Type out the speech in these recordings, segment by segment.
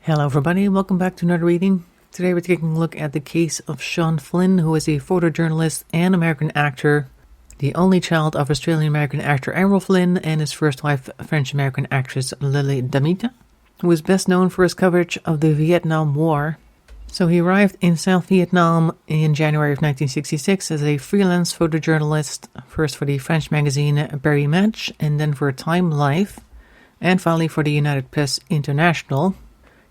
Hello everybody, welcome back to another reading. Today we're taking a look at the case of Sean Flynn, who is a photojournalist and American actor, the only child of Australian-American actor Errol Flynn and his first wife, French-American actress Lily Damita, who is best known for his coverage of the Vietnam War. So he arrived in South Vietnam in January of 1966 as a freelance photojournalist, first for the French magazine Paris Match and then for Time Life, and finally for the United Press International.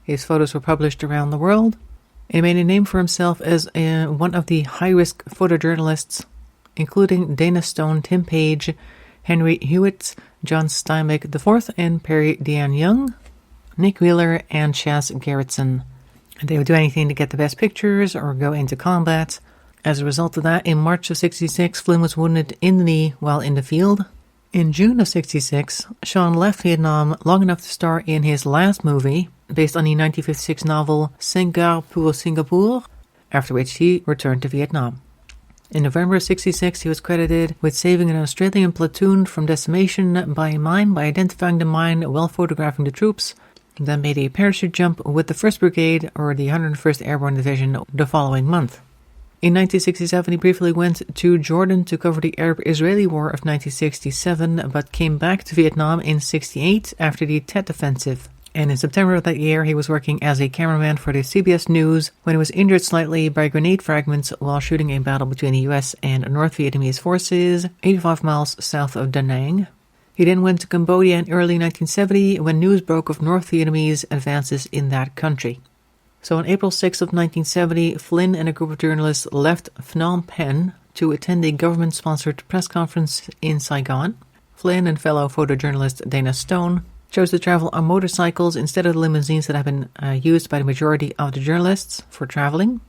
His photos were published around the world. He made a name for himself as one of the high-risk photojournalists, including Dana Stone, Tim Page, Henry Hewitt, John Steinbeck IV, and Perry Dean Young, Nick Wheeler, and Chas Gerritsen. They would do anything to get the best pictures or go into combat. As a result of that, in March of 66, Flynn was wounded in the knee while in the field. In June of 66, Sean left Vietnam long enough to star in his last movie, based on the 1956 novel Singar pour Singapore, after which he returned to Vietnam. In November of 66, he was credited with saving an Australian platoon from decimation by a mine by identifying the mine while photographing the troops, then made a parachute jump with the 1st Brigade or the 101st Airborne Division the following month. In 1967, he briefly went to Jordan to cover the Arab-Israeli War of 1967, but came back to Vietnam in 1968 after the Tet Offensive. And in September of that year, he was working as a cameraman for the CBS News when he was injured slightly by grenade fragments while shooting a battle between the US and North Vietnamese forces 85 miles south of Da Nang. He then went to Cambodia in early 1970 when news broke of North Vietnamese advances in that country. So on April 6 of 1970, Flynn and a group of journalists left Phnom Penh to attend a government-sponsored press conference in Saigon. Flynn and fellow photojournalist Dana Stone chose to travel on motorcycles instead of the limousines that have been used by the majority of the journalists for traveling.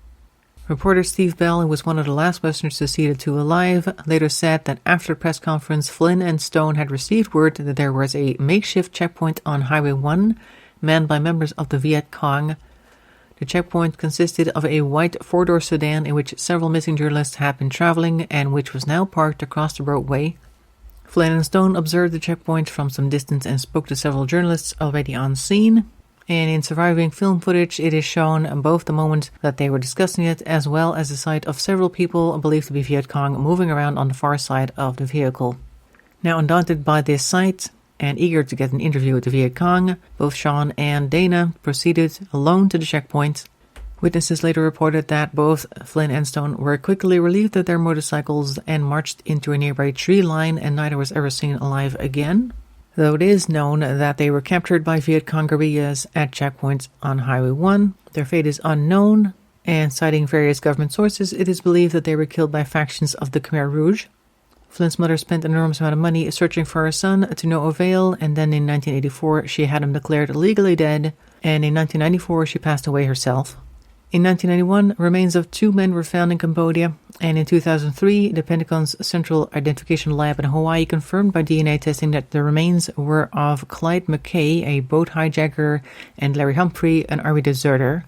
Reporter Steve Bell, who was one of the last Westerners to see the two alive, later said that after the press conference, Flynn and Stone had received word that there was a makeshift checkpoint on Highway 1 manned by members of the Viet Con. The checkpoint consisted of a white four-door sedan in which several missing journalists had been traveling and which was now parked across the roadway. Flynn and Stone observed the checkpoint from some distance and spoke to several journalists already on scene. And in surviving film footage, it is shown both the moment that they were discussing it as well as the sight of several people believed to be Viet Cong moving around on the far side of the vehicle. Now, undaunted by this sight and eager to get an interview with the Viet Cong, both Sean and Dana proceeded alone to the checkpoint. Witnesses later reported that both Flynn and Stone were quickly relieved of their motorcycles and marched into a nearby tree line, and neither was ever seen alive again. Though it is known that they were captured by Viet Cong guerrillas at checkpoints on Highway 1, their fate is unknown, and citing various government sources, it is believed that they were killed by factions of the Khmer Rouge. Flynn's mother spent an enormous amount of money searching for her son to no avail, and then in 1984 she had him declared legally dead, and in 1994 she passed away herself. In 1991, remains of 2 men were found in Cambodia, and in 2003, the Pentagon's Central Identification Lab in Hawaii confirmed by DNA testing that the remains were of Clyde McKay, a boat hijacker, and Larry Humphrey, an army deserter.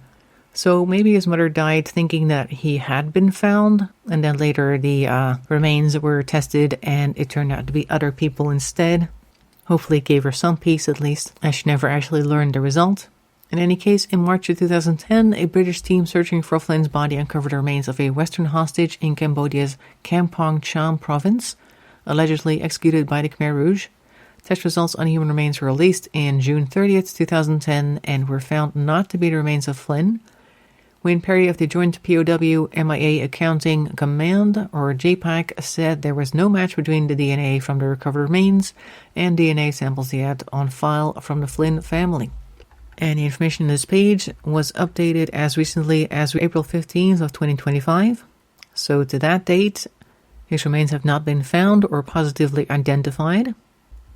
So maybe his mother died thinking that he had been found, and then later the remains were tested and it turned out to be other people instead. Hopefully it gave her some peace at least, as she never actually learned the result. In any case, in March of 2010, a British team searching for Flynn's body uncovered the remains of a Western hostage in Cambodia's Kampong Cham province, allegedly executed by the Khmer Rouge. Test results on human remains were released in June 30th, 2010, and were found not to be the remains of Flynn. Wayne Perry of the Joint POW MIA Accounting Command, or JPAC, said there was no match between the DNA from the recovered remains and DNA samples he had on file from the Flynn family. And the information on this page was updated as recently as April 15th of 2025. So to that date, his remains have not been found or positively identified.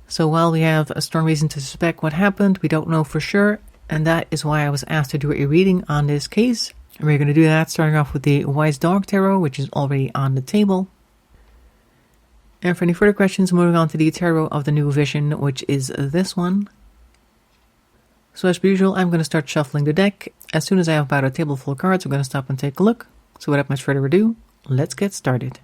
So while we have a strong reason to suspect what happened, we don't know for sure, and that is why I was asked to do a reading on this case. And we're going to do that starting off with the Wise Dog Tarot, which is already on the table. And for any further questions, moving on to the Tarot of the New Vision, which is this one. So as per usual, I'm going to start shuffling the deck. As soon as I have about a table full of cards, I'm going to stop and take a look. So without much further ado, let's get started.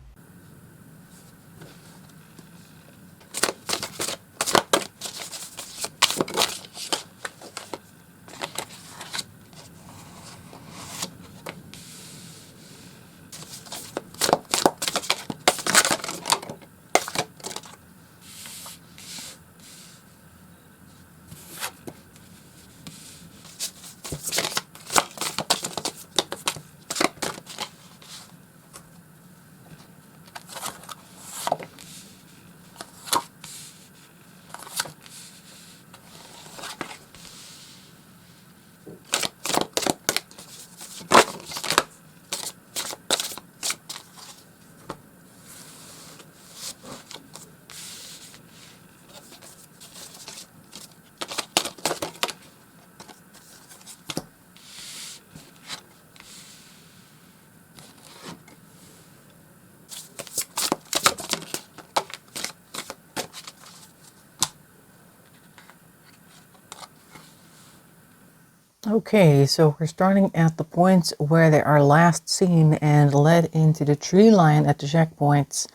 Okay, so we're starting at the points where they are last seen and led into the tree line at the checkpoints.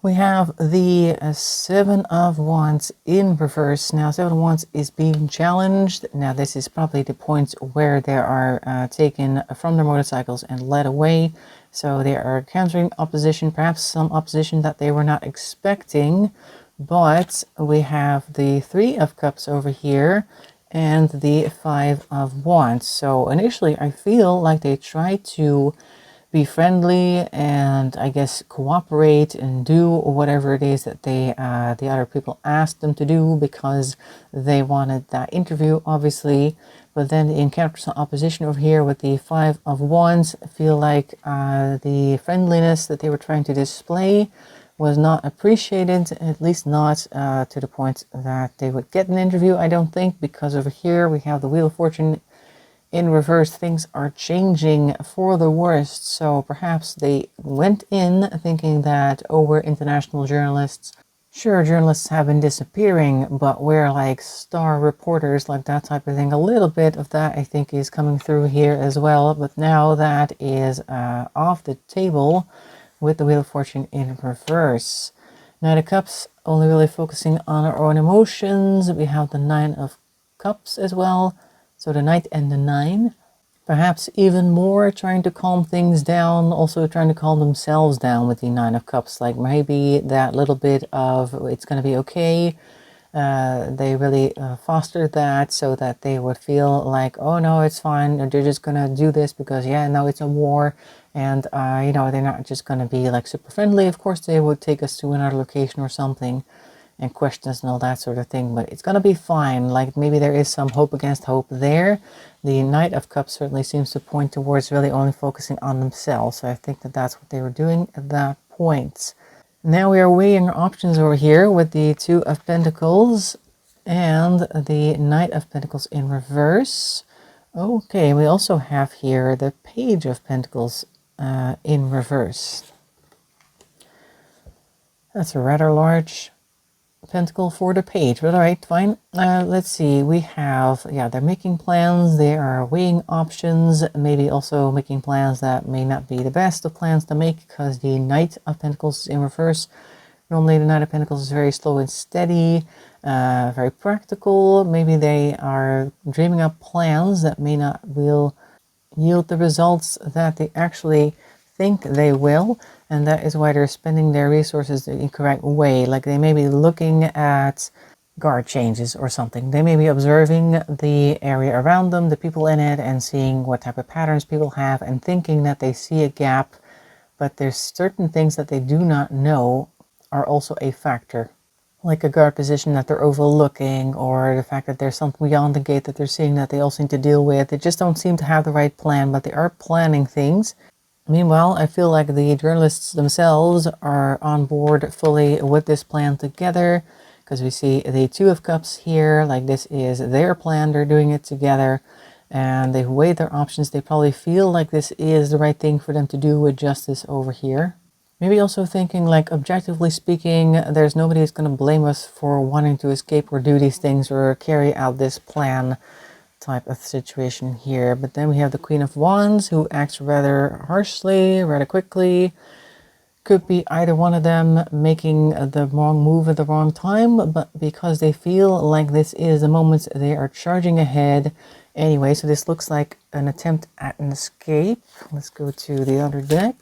We have the Seven of Wands in reverse. Now, Seven of Wands is being challenged. Now, this is probably the points where they are taken from their motorcycles and led away. So they are encountering opposition, perhaps some opposition that they were not expecting. But we have the Three of Cups over here and the Five of Wands. So initially, I feel like they try to be friendly and I guess cooperate and do whatever it is that the other people asked them to do because they wanted that interview, obviously. But then they encounter some opposition over here with the Five of Wands. I feel like the friendliness that they were trying to display was not appreciated, at least not to the point that they would get an interview, I don't think, because over here we have the Wheel of Fortune in reverse. Things are changing for the worst. So perhaps they went in thinking that, oh, we're international journalists. Sure, journalists have been disappearing, but we're like star reporters, like that type of thing. A little bit of that, I think, is coming through here as well. But now that is off the table with the Wheel of Fortune in reverse. Knight of Cups, only really focusing on our own emotions. We have the Nine of Cups as well. So the Knight and the Nine. Perhaps even more trying to calm things down, also trying to calm themselves down with the Nine of Cups. Like maybe that little bit of it's going to be okay. They really fostered that so that they would feel like, oh no, it's fine. They're just going to do this because, yeah, no, it's a war. And, you know, they're not just going to be like super friendly. Of course, they would take us to another location or something and questions and all that sort of thing, but it's gonna be fine. Like maybe there is some hope against hope there. The Knight of Cups certainly seems to point towards really only focusing on themselves, so I think that that's what they were doing at that point. Now we are weighing our options over here with the Two of Pentacles and the Knight of Pentacles in reverse. Okay, we also have here the Page of Pentacles in reverse. That's a rather large pentacle for the page, but all right, fine. Let's see, we have, yeah, they're making plans, they are weighing options, maybe also making plans that may not be the best of plans to make because the Knight of Pentacles is in reverse. Normally the Knight of Pentacles is very slow and steady, very practical. Maybe they are dreaming up plans that may not will yield the results that they actually think they will, and that is why they're spending their resources the incorrect way. Like they may be looking at guard changes or something. They may be observing the area around them, the people in it, and seeing what type of patterns people have and thinking that they see a gap, but there's certain things that they do not know are also a factor. Like a guard position that they're overlooking, or the fact that there's something beyond the gate that they're seeing that they also need to deal with. They just don't seem to have the right plan, but they are planning things. Meanwhile, I feel like the journalists themselves are on board fully with this plan together, because we see the Two of Cups here, like this is their plan, they're doing it together, and they've weighed their options. They probably feel like this is the right thing for them to do with justice over here. Maybe also thinking, like, objectively speaking, there's nobody who's going to blame us for wanting to escape or do these things or carry out this plan type of situation here. But then we have the Queen of Wands, who acts rather harshly, rather quickly. Could be either one of them making the wrong move at the wrong time, but because they feel like this is the moment, they are charging ahead. Anyway, so this looks like an attempt at an escape. Let's go to the other deck.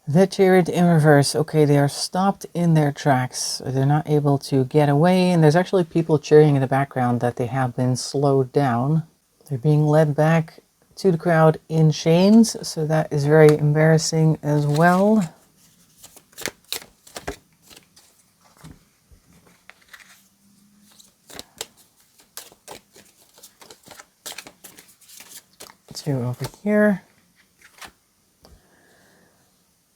The Chariot in reverse. Okay, they are stopped in their tracks. They're not able to get away, and there's actually people cheering in the background that they have been slowed down. They're being led back to the crowd in chains, so that is very embarrassing as well. Two over here.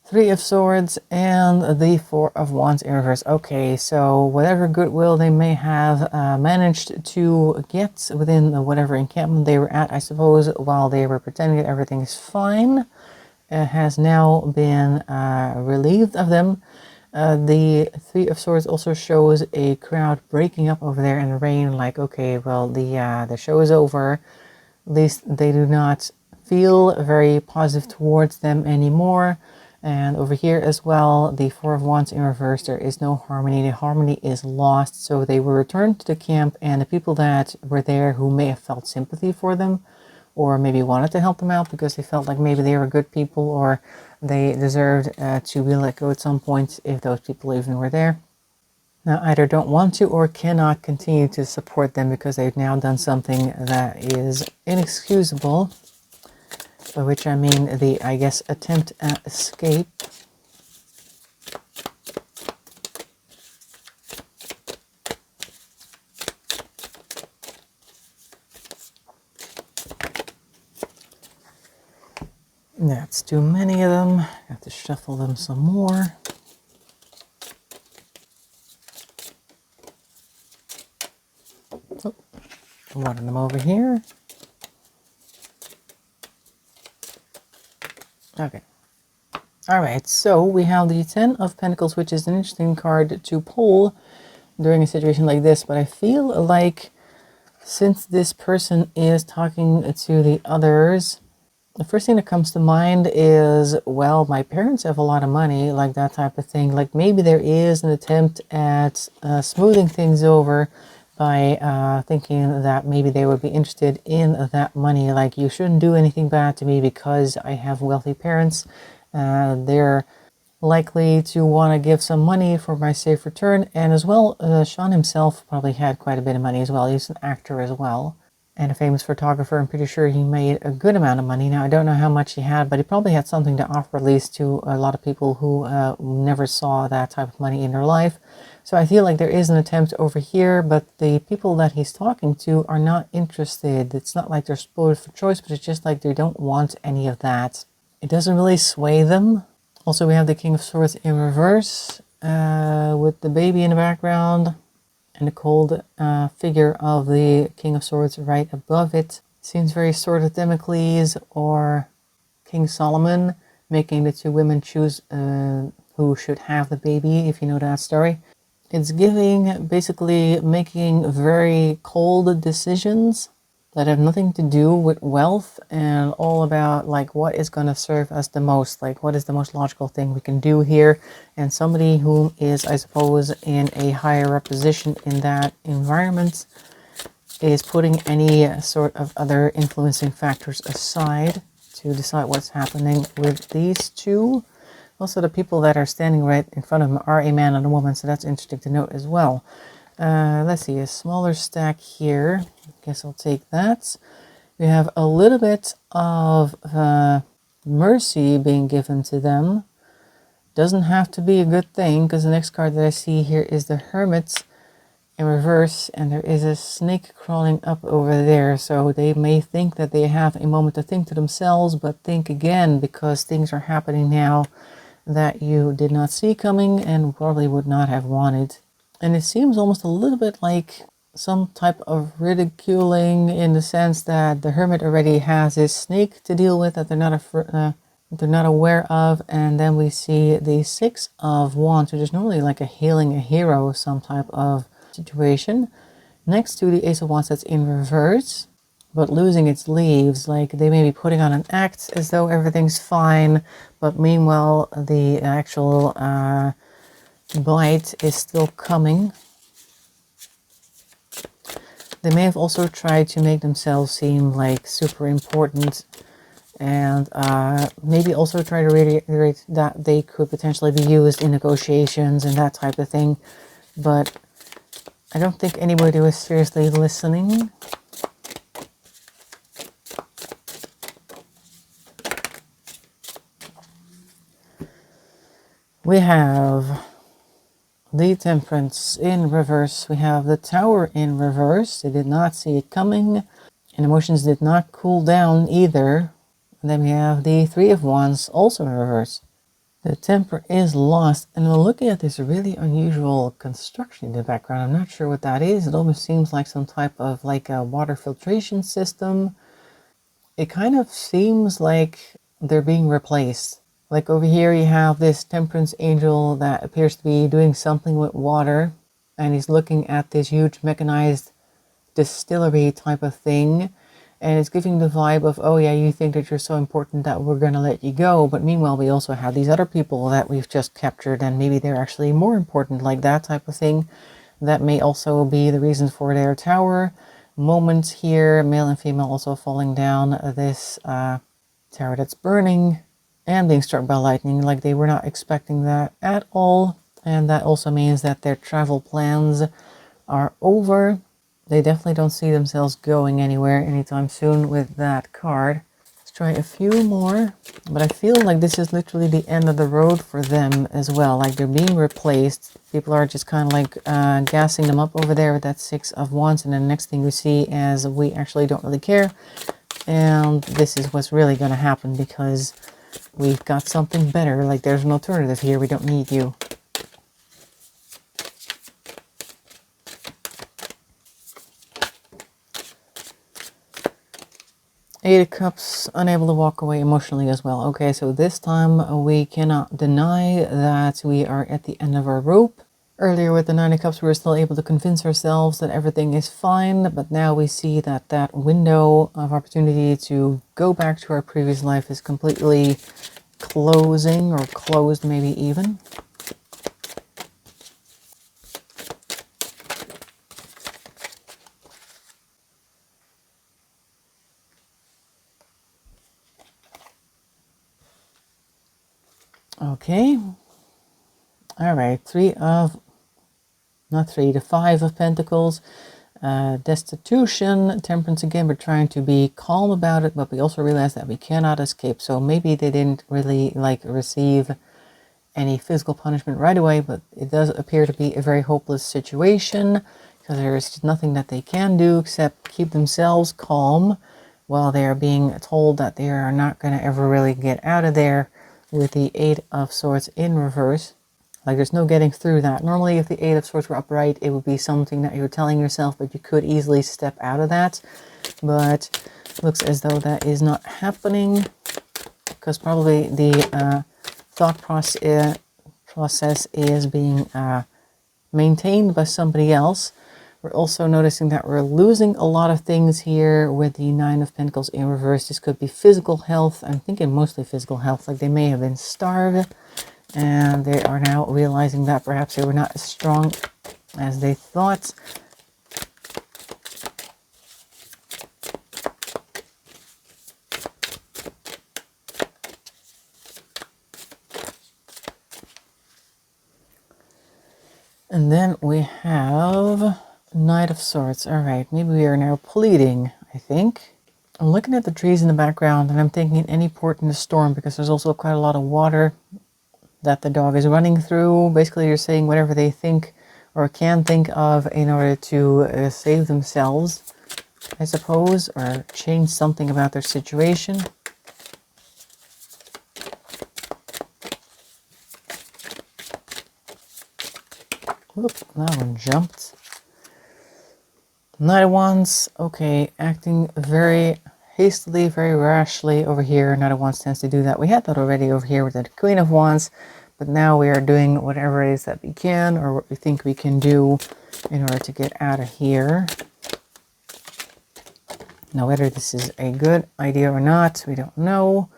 Three of Swords and the Four of Wands in reverse. Okay, so whatever goodwill they may have managed to get within whatever encampment they were at, I suppose, while they were pretending that everything is fine, has now been relieved of them. The Three of Swords also shows a crowd breaking up over there in the rain, like, okay, well, the show is over. At least they do not feel very positive towards them anymore. And over here as well, the Four of Wands in reverse, there is no harmony. The harmony is lost, so they were returned to the camp, and the people that were there who may have felt sympathy for them, or maybe wanted to help them out because they felt like maybe they were good people, or they deserved to be let go at some point if those people even were there. Now either don't want to or cannot continue to support them because they've now done something that is inexcusable. By which I mean the, I guess, attempt at escape. That's too many of them. I have to shuffle them some more. Oh, one of them over here. Okay. Alright, so we have the Ten of Pentacles, which is an interesting card to pull during a situation like this, but I feel like since this person is talking to the others, the first thing that comes to mind is, well, my parents have a lot of money, like that type of thing. Like maybe there is an attempt at smoothing things over by thinking that maybe they would be interested in that money. Like, you shouldn't do anything bad to me because I have wealthy parents. They're likely to want to give some money for my safe return. And as well, Sean himself probably had quite a bit of money as well. He's an actor as well, and a famous photographer. I'm pretty sure he made a good amount of money. Now, I don't know how much he had, but he probably had something to offer, at least to a lot of people who never saw that type of money in their life. So I feel like there is an attempt over here, but the people that he's talking to are not interested. It's not like they're spoiled for choice, but it's just like they don't want any of that. It doesn't really sway them. Also, we have the King of Swords in reverse, with the baby in the background, and the cold figure of the King of Swords right above it. Seems very sort of Damocles or King Solomon, making the two women choose who should have the baby, if you know that story. It's giving, basically making very cold decisions that have nothing to do with wealth and all about like what is going to serve us the most, like what is the most logical thing we can do here. And somebody who is, I suppose, in a higher up position in that environment is putting any sort of other influencing factors aside to decide what's happening with these two. Also, the people that are standing right in front of him are a man and a woman, so that's interesting to note as well. Let's see, a smaller stack here. I guess I'll take that. We have a little bit of mercy being given to them. Doesn't have to be a good thing, because the next card that I see here is the Hermit in reverse, and there is a snake crawling up over there. So they may think that they have a moment to think to themselves, but think again, because things are happening now that you did not see coming and probably would not have wanted. And it seems almost a little bit like some type of ridiculing, in the sense that the Hermit already has his snake to deal with that they're not aware of. And then we see the Six of Wands, which is normally like a hailing a hero, some type of situation, next to the Ace of Wands that's in reverse, but losing its leaves. Like they may be putting on an act as though everything's fine, but meanwhile the actual blight is still coming. They may have also tried to make themselves seem like super important, and maybe also try to reiterate that they could potentially be used in negotiations and that type of thing, but I don't think anybody was seriously listening. We have the Temperance in reverse. We have the Tower in reverse. They did not see it coming, and emotions did not cool down either. And then we have the Three of Wands also in reverse. The temper is lost, and we're looking at this really unusual construction in the background. I'm not sure what that is. It almost seems like some type of like a water filtration system. It kind of seems like they're being replaced. Like over here you have this temperance angel that appears to be doing something with water, and he's looking at this huge mechanized distillery type of thing, and it's giving the vibe of, oh yeah, you think that you're so important that we're gonna let you go, but meanwhile we also have these other people that we've just captured, and maybe they're actually more important, like that type of thing. That may also be the reason for their tower moments here, male and female also falling down this tower that's burning and being struck by lightning, like they were not expecting that at all. And that also means that their travel plans are over. They definitely don't see themselves going anywhere anytime soon with that card. Let's try a few more, but I feel like this is literally the end of the road for them as well. Like they're being replaced. People are just kind of like gassing them up over there with that Six of Wands, and then the next thing we see is we actually don't really care. And this is what's really going to happen because we've got something better. Like there's an alternative here. We don't need you. Eight of Cups, unable to walk away emotionally as well. Okay, so this time we cannot deny that we are at the end of our rope. Earlier with the Nine of Cups, we were still able to convince ourselves that everything is fine, but now we see that that window of opportunity to go back to our previous life is completely closing, or closed maybe even. Okay. All right, the Five of Pentacles, destitution, temperance again. We're trying to be calm about it, but we also realize that we cannot escape. So maybe they didn't really like receive any physical punishment right away, but it does appear to be a very hopeless situation because there's just nothing that they can do except keep themselves calm while they are being told that they are not going to ever really get out of there with the Eight of Swords in reverse. Like there's no getting through that. Normally if the Eight of Swords were upright, it would be something that you're telling yourself, but you could easily step out of that. But it looks as though that is not happening because probably the thought process is being maintained by somebody else. We're also noticing that we're losing a lot of things here with the Nine of Pentacles in reverse. This could be physical health. I'm thinking mostly physical health, like they may have been starved and they are now realizing that perhaps they were not as strong as they thought. And then we have Knight of Swords. All right, maybe we are now pleading, I think. I'm looking at the trees in the background and I'm thinking any port in the storm because there's also quite a lot of water that the dog is running through. Basically, you're saying whatever they think or can think of in order to save themselves, I suppose, or change something about their situation. Oop, that one jumped. Knight of Wands, okay, acting very hastily, very rashly over here. Knight of Wands tends to do that. We had that already over here with the Queen of Wands, but now we are doing whatever it is that we can, or what we think we can do in order to get out of here. Now, whether this is a good idea or not, we don't know.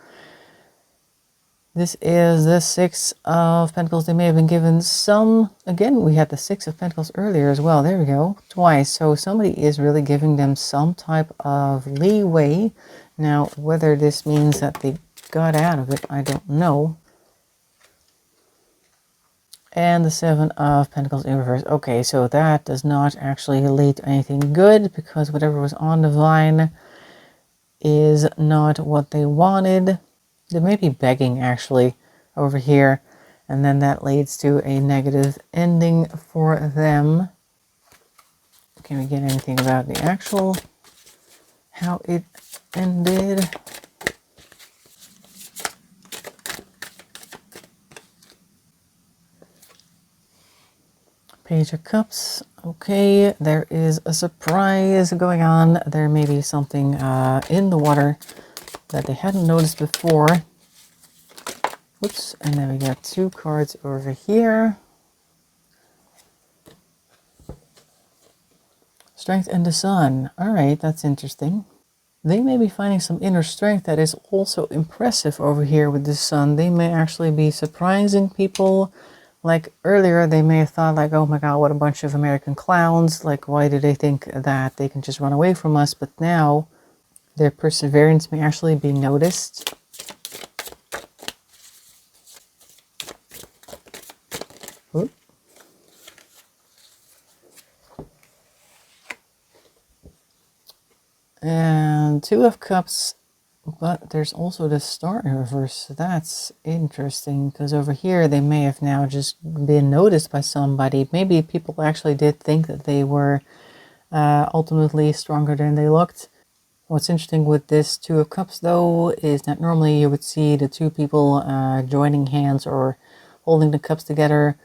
This is the Six of Pentacles. They may have been given some... Again, we had the Six of Pentacles earlier as well. There we go. Twice. So somebody is really giving them some type of leeway. Now, whether this means that they got out of it, I don't know. And the Seven of Pentacles in reverse. Okay, so that does not actually lead to anything good because whatever was on the vine is not what they wanted. They may be begging, actually, over here. And then that leads to a negative ending for them. Can we get anything about the actual... how it ended? Page of Cups. Okay, there is a surprise going on. There may be something in the water that they hadn't noticed before. Oops, and then we got 2 cards over here. Strength and the Sun. Alright, that's interesting. They may be finding some inner strength that is also impressive over here with the Sun. They may actually be surprising people. Like earlier, they may have thought like, oh my god, what a bunch of American clowns. Like, why do they think that they can just run away from us? But now, their perseverance may actually be noticed. Oop. And 2 of Cups, but there's also the Star in reverse. So that's interesting, because over here they may have now just been noticed by somebody. Maybe people actually did think that they were ultimately stronger than they looked. What's interesting with this 2 of Cups, though, is that normally you would see the 2 people joining hands or holding the cups together,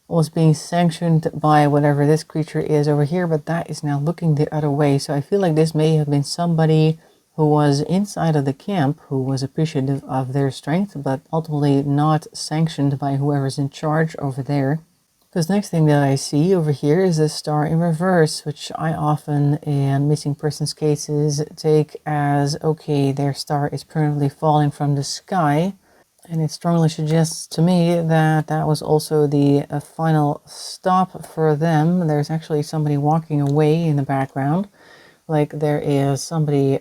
was being sanctioned by whatever this creature is over here, but that is now looking the other way. So I feel like this may have been somebody who was inside of the camp, who was appreciative of their strength, but ultimately not sanctioned by whoever's in charge over there. Because next thing that I see over here is a Star in reverse, which I often in missing persons cases take as, okay, their star is permanently falling from the sky. And it strongly suggests to me that that was also the final stop for them. There's actually somebody walking away in the background. Like there is somebody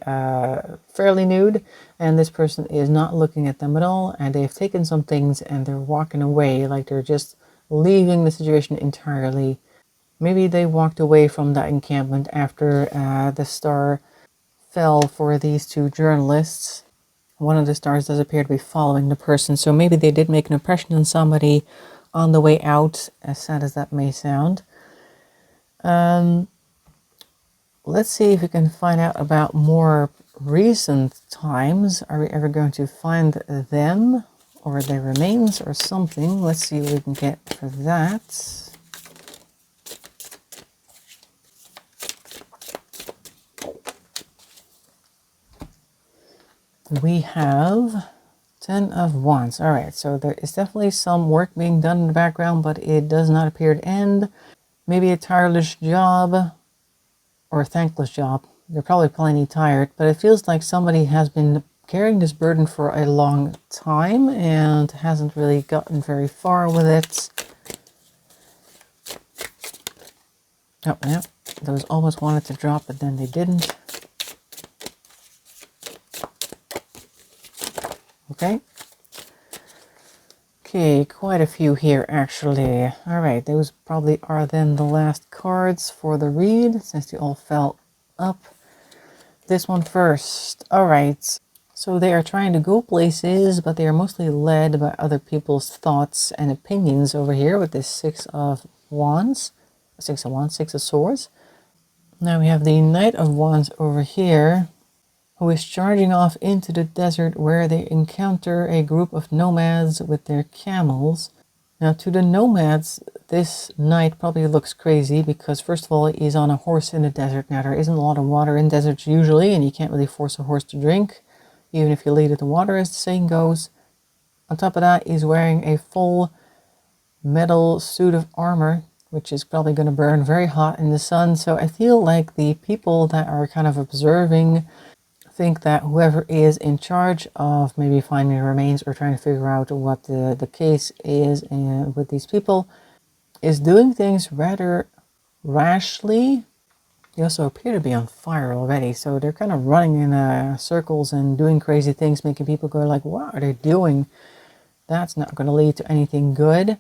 fairly nude, and this person is not looking at them at all, and they've taken some things and they're walking away, like they're just leaving the situation entirely. Maybe they walked away from that encampment after the star fell for these 2 journalists. One of the stars does appear to be following the person, so maybe they did make an impression on somebody on the way out, as sad as that may sound. Let's see if we can find out about more recent times. Are we ever going to find them, or their remains, or something? Let's see what we can get for that. We have 10 of Wands. All right, so there is definitely some work being done in the background, but it does not appear to end. Maybe a tireless job or a thankless job. They're probably plenty tired, but it feels like somebody has been carrying this burden for a long time and hasn't really gotten very far with it. Oh, yeah, those almost wanted to drop, but then they didn't. Okay. Okay, quite a few here actually. Alright, those probably are then the last cards for the read, since they all fell up. This one first. Alright, so they are trying to go places, but they are mostly led by other people's thoughts and opinions over here with this 6 of Wands. 6 of Wands, 6 of Swords. Now we have the Knight of Wands over here, who is charging off into the desert where they encounter a group of nomads with their camels. Now to the nomads, this knight probably looks crazy because first of all, he's on a horse in the desert. Now there isn't a lot of water in deserts usually, and you can't really force a horse to drink, even if you lead it to water, as the saying goes. On top of that, he's wearing a full metal suit of armor, which is probably going to burn very hot in the sun. So I feel like the people that are kind of observing think that whoever is in charge of maybe finding the remains or trying to figure out what the case is with these people is doing things rather rashly. They also appear to be on fire already, so they're kind of running in circles and doing crazy things, making people go like, what are they doing? That's not going to lead to anything good.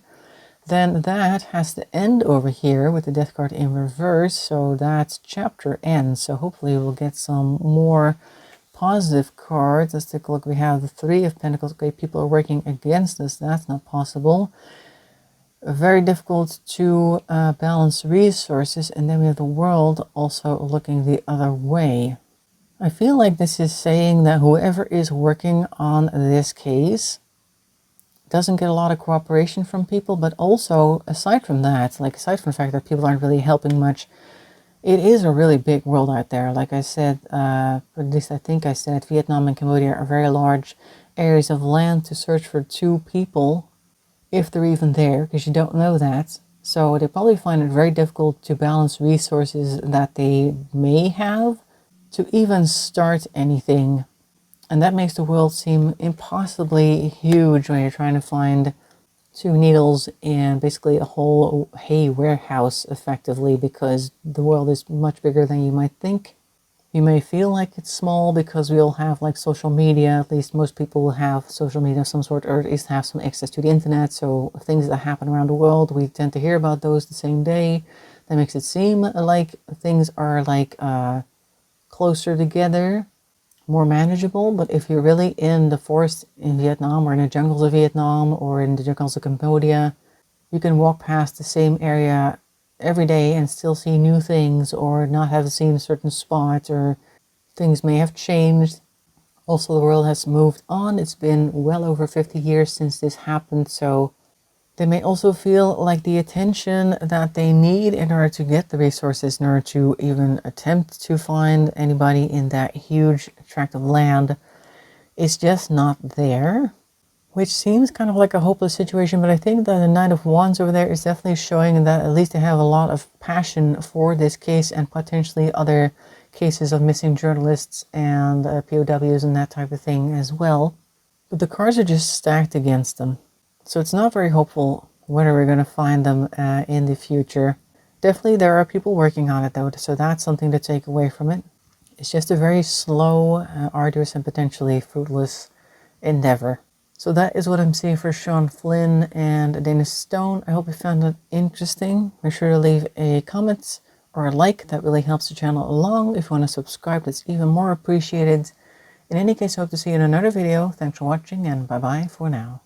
Then that has to end over here with the Death card in reverse, so that's chapter ends. So hopefully we'll get some more positive cards. Let's take a look. We have the 3 of Pentacles. Okay, people are working against us. That's not possible. Very difficult to balance resources. And then we have the World also looking the other way. I feel like this is saying that whoever is working on this case, doesn't get a lot of cooperation from people, but also aside from that, like aside from the fact that people aren't really helping much, it is a really big world out there. Like I said, or at least I think I said, Vietnam and Cambodia are very large areas of land to search for two people, if they're even there, because you don't know that. So they probably find it very difficult to balance resources that they may have to even start anything. And that makes the world seem impossibly huge when you're trying to find two needles in basically a whole hay warehouse, effectively, because the world is much bigger than you might think. You may feel like it's small because we all have like social media. At least most people will have social media of some sort, or at least have some access to the internet. So things that happen around the world, we tend to hear about those the same day. That makes it seem like things are like closer together, more manageable. But if you're really in the forest in Vietnam, or in the jungles of Vietnam, or in the jungles of Cambodia, you can walk past the same area every day and still see new things, or not have seen a certain spot, or things may have changed. Also, the world has moved on. It's been well over 50 years since this happened, so they may also feel like the attention that they need in order to get the resources, in order to even attempt to find anybody in that huge tract of land, is just not there. Which seems kind of like a hopeless situation, but I think that the Knight of Wands over there is definitely showing that at least they have a lot of passion for this case, and potentially other cases of missing journalists and POWs and that type of thing as well. But the cards are just stacked against them. So it's not very hopeful whether we're going to find them in the future. Definitely there are people working on it though, so that's something to take away from it. It's just a very slow, arduous, and potentially fruitless endeavor. So that is what I'm seeing for Sean Flynn and Dana Stone. I hope you found it interesting. Make sure to leave a comment or a like. That really helps the channel along. If you want to subscribe, that's even more appreciated. In any case, I hope to see you in another video. Thanks for watching, and bye-bye for now.